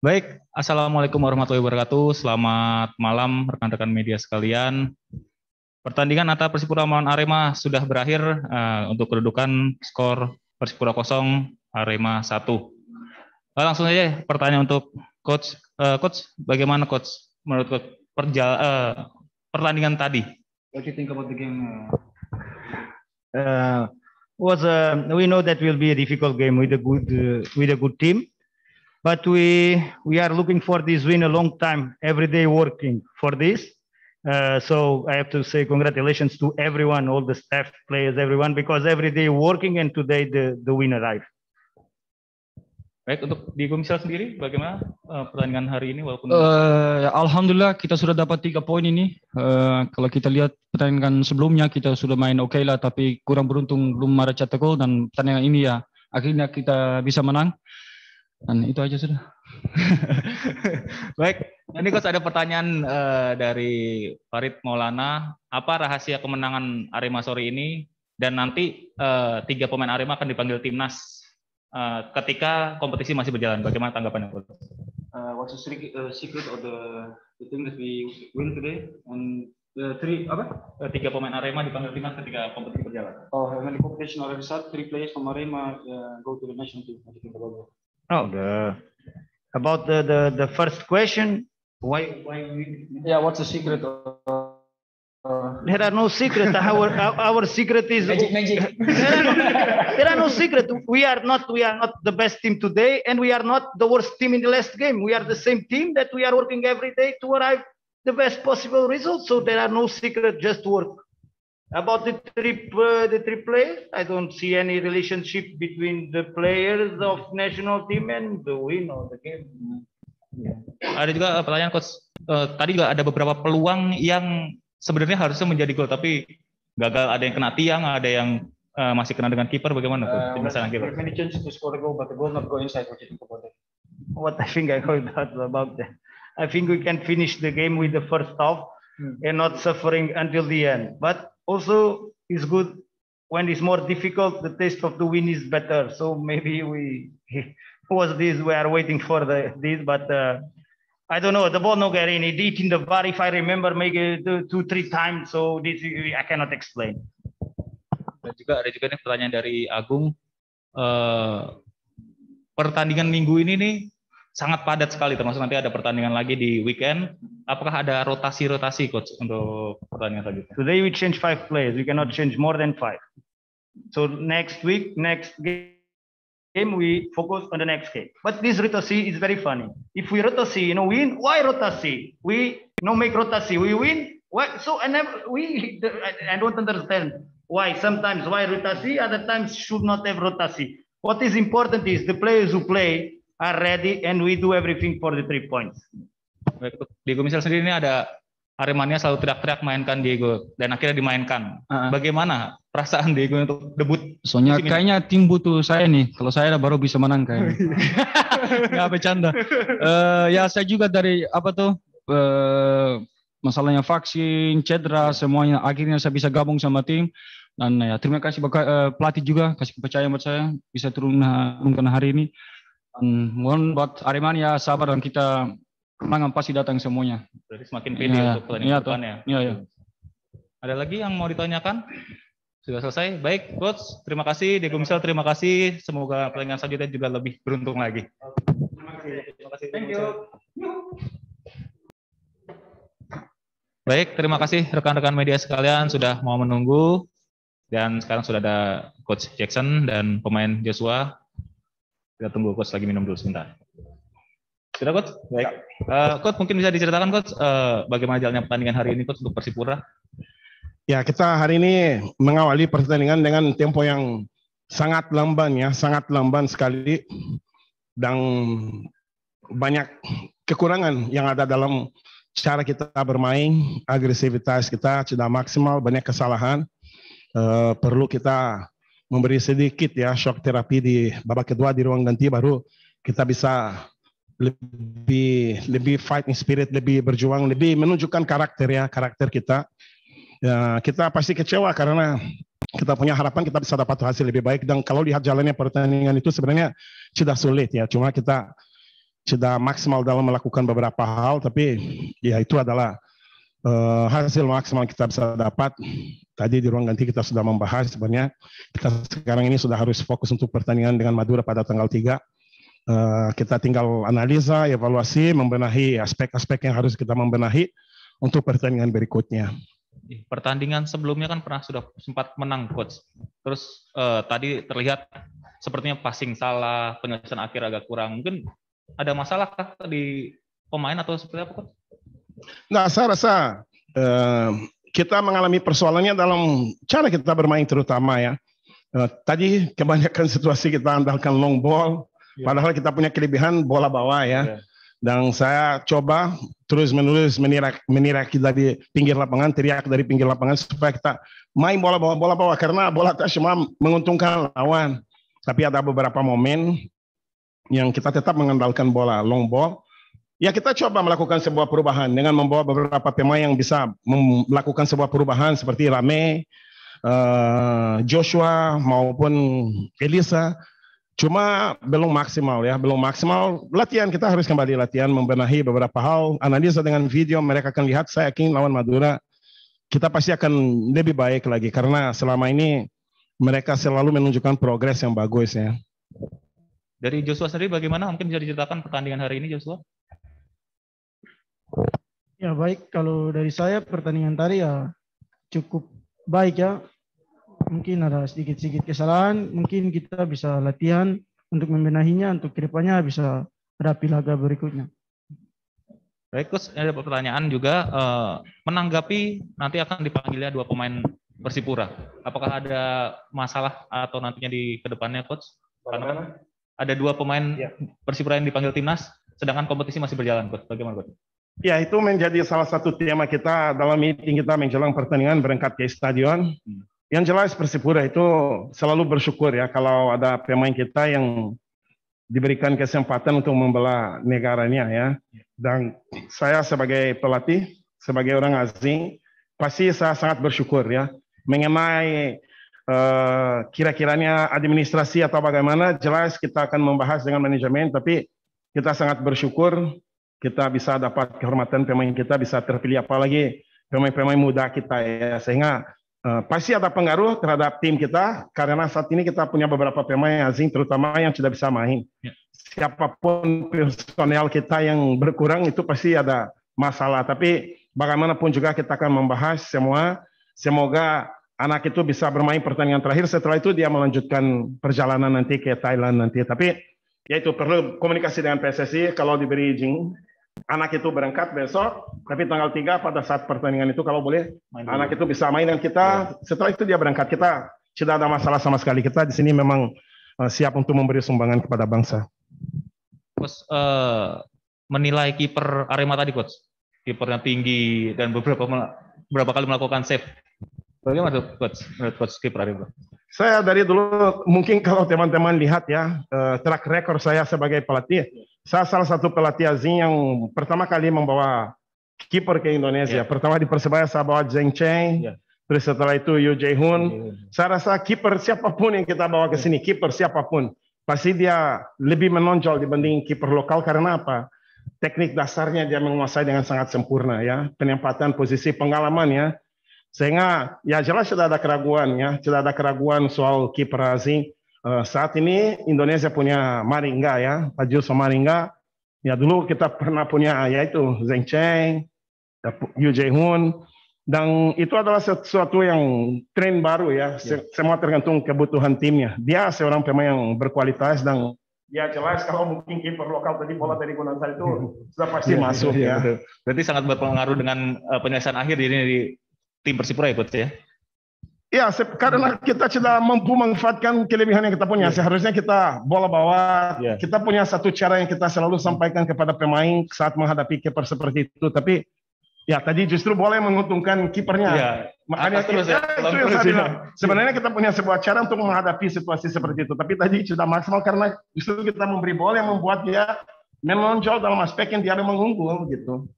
Baik, Assalamualaikum warahmatullahi wabarakatuh. Selamat malam rekan-rekan media sekalian. Pertandingan antara Persipura melawan Arema sudah berakhir untuk kedudukan skor Persipura 0, Arema 1. Langsung saja pertanyaan untuk Coach. Coach, bagaimana Coach menurut Coach pertandingan tadi? What do you think about the game? We know that will be a difficult game with a good team. But we are looking for this win a long time, every day working for this. So I have to say congratulations to everyone, all the staff, players, everyone, because every day working and today the win arrived. Baik, untuk Diego Misal sendiri, bagaimana pertandingan hari ini? Walaupun Alhamdulillah kita sudah dapat 3 poin ini. Kalau kita lihat pertandingan sebelumnya kita sudah main oke lah, tapi kurang beruntung belum ada cetak gol, dan pertandingan ini ya akhirnya kita bisa menang. Dan itu aja sudah. Baik, ini Coach ada pertanyaan dari Farid Maulana. Apa rahasia kemenangan Arema sore ini? Dan nanti 3 pemain Arema akan dipanggil timnas ketika kompetisi masih berjalan. Bagaimana tanggapannya, Coach? What's the secret of the thing that we win today? And the 3 pemain Arema dipanggil timnas ketika kompetisi berjalan. Oh, when the competition already start, 3 players from Arema go to the national team. Oh, about the first question, why we? Yeah, what's the secret? There are no secret. Our secret is magic. There are no secret. We are not the best team today, and we are not the worst team in the last game. We are the same team that we are working every day to arrive the best possible results. So there are no secret, just work. About the three players, I don't see any relationship between the players of national team and the win of the game. Ada juga pertanyaan Coach. Tadi juga ada beberapa peluang yang sebenarnya harusnya menjadi gol, tapi gagal. Ada yang kena tiang, ada yang masih kena dengan kiper. Bagaimana Coach? Many chances to score a goal, but the goal not go inside. What you think about that? What I think I heard about that. I think we can finish the game with the first half and not suffering until the end. But also, it's good when it's more difficult. The taste of the win is better. So maybe we are waiting for this, but I don't know. The ball no get in. It hit in the bar, if I remember, maybe 2-3 times. So this I cannot explain. Ada juga nih pertanyaan dari Agung. Pertandingan minggu ini nih sangat padat sekali, termasuk nanti ada pertandingan lagi di weekend. Apakah ada rotasi Coach untuk pertandingan selanjutnya? Today we change 5 players. We cannot change more than 5. So next game we focus on the next game. But this rotasi is very funny. If we rotasi, win. Why rotasi? We make rotasi. We win. Why? So I don't understand why. Sometimes why rotasi, other times should not have rotasi. What is important is the players who play are ready and we do everything for the 3 points. Baik, Diego Misal sendiri ini ada Aremania selalu teriak-teriak mainkan Diego dan akhirnya dimainkan. Bagaimana perasaan Diego untuk debut? Soalnya kayaknya tim butuh saya nih. Kalau saya baru bisa menang kayaknya. Nggak bercanda. Ya saya juga dari masalahnya vaksin, cedera, semuanya. Akhirnya saya bisa gabung sama tim. Dan ya terima kasih pelatih juga kasih kepercayaan buat saya bisa turunkan hari ini. Mohon buat Aremania sabar dan kita kemenangan pasti datang semuanya. Berarti semakin pede untuk pertandingan depannya. Iya. Ada lagi yang mau ditanyakan? Sudah selesai. Baik, Coach. Terima kasih. Diego Misal, terima kasih. Semoga pertandingan selanjutnya juga lebih beruntung lagi. Terima kasih. Thank you. Baik, terima kasih rekan-rekan media sekalian sudah mau menunggu. Dan sekarang sudah ada Coach Jackson dan pemain Joshua. Kita tunggu Coach lagi minum dulu sebentar. Sudah Coach? Baik. Coach mungkin bisa diceritakan Coach bagaimana jalannya pertandingan hari ini Coach untuk Persipura? Ya, kita hari ini mengawali pertandingan dengan tempo yang sangat lamban sekali dan banyak kekurangan yang ada dalam cara kita bermain, agresivitas kita tidak maksimal, banyak kesalahan. Perlu kita memberi sedikit ya shock terapi di babak kedua di ruang ganti, baru kita bisa lebih fighting spirit, lebih berjuang, lebih menunjukkan karakter kita. Ya, kita pasti kecewa karena kita punya harapan kita bisa dapat hasil lebih baik. Dan kalau lihat jalannya pertandingan itu sebenarnya sudah sulit ya. Cuma kita sudah maksimal dalam melakukan beberapa hal, tapi ya itu adalah hasil maksimal kita bisa dapat. Tadi di ruang ganti kita sudah membahas sebenarnya kita sekarang ini sudah harus fokus untuk pertandingan dengan Madura pada tanggal 3. Kita tinggal analisa, evaluasi, membenahi aspek-aspek yang harus kita membenahi untuk pertandingan berikutnya. Pertandingan sebelumnya kan pernah sudah sempat menang, Coach. Terus tadi terlihat sepertinya passing salah, penyelesaian akhir agak kurang. Mungkin ada masalah kah di pemain atau seperti apa, Coach? Nah, saya rasa kita mengalami persoalannya dalam cara kita bermain terutama ya. Tadi kebanyakan situasi kita andalkan long ball, padahal kita punya kelebihan bola bawah ya. Dan saya coba terus-menerus menirak dari pinggir lapangan, teriak dari pinggir lapangan supaya kita main bola bawah karena bola atas cuma menguntungkan lawan. Tapi ada beberapa momen yang kita tetap mengandalkan bola long ball. Ya kita coba melakukan sebuah perubahan dengan membawa beberapa pemain yang bisa melakukan sebuah perubahan seperti Rame, Joshua maupun Elisa. Cuma belum maksimal ya, belum maksimal. Latihan kita harus kembali latihan, membenahi beberapa hal, analisa dengan video, mereka akan lihat. Saya yakin lawan Madura kita pasti akan lebih baik lagi karena selama ini mereka selalu menunjukkan progres yang bagus ya. Dari Joshua sendiri bagaimana? Mungkin bisa diceritakan pertandingan hari ini, Joshua? Ya baik, kalau dari saya pertandingan tadi ya cukup baik ya. Mungkin ada sedikit-sedikit kesalahan, mungkin kita bisa latihan untuk membenahinya, untuk kedepannya bisa hadapi laga berikutnya. Baik, Coach, ada pertanyaan juga menanggapi nanti akan dipanggilnya 2 pemain Persipura. Apakah ada masalah atau nantinya di kedepannya, Coach? Karena ada 2 pemain Persipura yang dipanggil timnas, sedangkan kompetisi masih berjalan, Coach. Bagaimana, Coach? Ya, itu menjadi salah satu tema kita dalam meeting kita menjelang pertandingan berangkat ke stadion. Yang jelas Persipura itu selalu bersyukur ya kalau ada pemain kita yang diberikan kesempatan untuk membela negaranya ya. Dan saya sebagai pelatih, sebagai orang asing, pasti saya sangat bersyukur ya. Mengenai kira-kiranya administrasi atau bagaimana, jelas kita akan membahas dengan manajemen, tapi kita sangat bersyukur kita bisa dapat kehormatan pemain kita bisa terpilih, apalagi pemain-pemain muda kita ya, sehingga pasti ada pengaruh terhadap tim kita karena saat ini kita punya beberapa pemain asing terutama yang tidak bisa main. Siapapun personel kita yang berkurang itu pasti ada masalah. Tapi bagaimanapun juga kita akan membahas semua. Semoga anak itu bisa bermain pertandingan terakhir. Setelah itu dia melanjutkan perjalanan nanti ke Thailand nanti. Tapi ya itu perlu komunikasi dengan PSSI kalau diberi izin. Anak itu berangkat besok, tapi tanggal 3 pada saat pertandingan itu kalau boleh anak itu bisa main dan kita setelah itu dia berangkat. Kita tidak ada masalah sama sekali. Kita di sini memang siap untuk memberi sumbangan kepada bangsa. Coach, menilai kiper Arema tadi, Coach. Kipernya tinggi dan beberapa kali melakukan save. Bagaimana, Coach? Menurut Coach kiper Arema? Saya dari dulu mungkin kalau teman-teman lihat ya track record saya sebagai pelatih. Saya salah satu pelatih asing yang pertama kali membawa kiper ke Indonesia. Pertama di Persebaya saya bawa Zheng Cheng, terus setelah itu Yu Jae-hoon. Saya rasa kiper siapapun yang kita bawa ke sini, kiper siapapun, pasti dia lebih menonjol dibanding kiper lokal karena apa? Teknik dasarnya dia menguasai dengan sangat sempurna ya, penempatan posisi, pengalaman ya. Sehingga ya jelas tidak ada keraguan ya, tidak ada keraguan soal kiper asing. Saat ini Indonesia punya Maringga ya, Pak Jules Maringga. Ya dulu kita pernah punya yaitu Zheng Cheng, Yu Jae-hoon, dan itu adalah sesuatu yang tren baru ya. Semua tergantung kebutuhan timnya. Dia seorang pemain yang berkualitas dan ya jelas kalau mungkin kiper lokal tadi bola dari Gunantar itu sudah pasti masuk ya. Berarti sangat berpengaruh dengan penyelesaian akhir di tim Persipura ya, Coach ya. Ya, karena kita sudah mampu memanfaatkan kelebihan yang kita punya. Seharusnya kita bola bawah. Kita punya satu cara yang kita selalu sampaikan kepada pemain saat menghadapi kiper seperti itu. Tapi ya tadi justru bola yang menguntungkan kipernya. Makanya itu yang saya bilang. Sebenarnya kita punya sebuah cara untuk menghadapi situasi seperti itu. Tapi tadi sudah maksimal karena justru kita memberi bola yang membuat dia menonjol dalam aspek yang dia mengunggul gitu.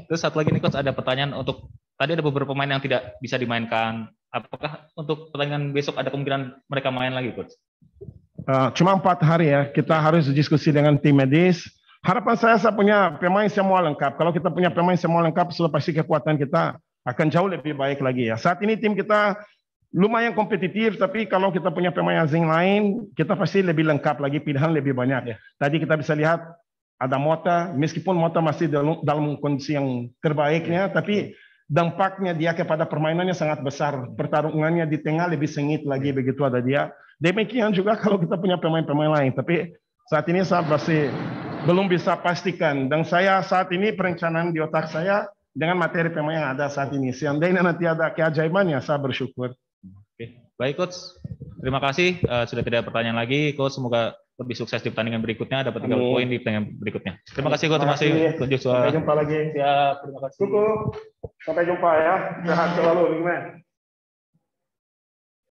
Terus satu lagi nih, Coach, ada pertanyaan untuk tadi ada beberapa pemain yang tidak bisa dimainkan. Apakah untuk pertandingan besok ada kemungkinan mereka main lagi, Coach? Cuma 4 hari ya, kita harus diskusi dengan tim medis. Harapan saya punya pemain semua lengkap. Kalau kita punya pemain semua lengkap, sudah pasti kekuatan kita akan jauh lebih baik lagi ya. Saat ini tim kita lumayan kompetitif, tapi kalau kita punya pemain asing lain, kita pasti lebih lengkap lagi, pilihan lebih banyak. Ya. Tadi kita bisa lihat ada Mota, meskipun Mota masih dalam kondisi yang terbaiknya, tapi dampaknya dia kepada permainannya sangat besar. Pertarungannya di tengah lebih sengit lagi begitu ada dia. Demikian juga kalau kita punya pemain-pemain lain. Tapi saat ini saya masih belum bisa pastikan. Dan saya saat ini perencanaan di otak saya dengan materi pemain yang ada saat ini. Seandainya nanti ada keajaibannya, saya bersyukur. Oke, baik Coach. Terima kasih. Sudah tidak ada pertanyaan lagi. Coach, semoga lebih sukses di pertandingan berikutnya, dapat 3 poin di pertandingan berikutnya. Terima kasih Coach. Terima kasih Coach Joshua. Sampai jumpa lagi. Siap, terima kasih. Cukup. Sampai jumpa ya. Sehat selalu, Big Man.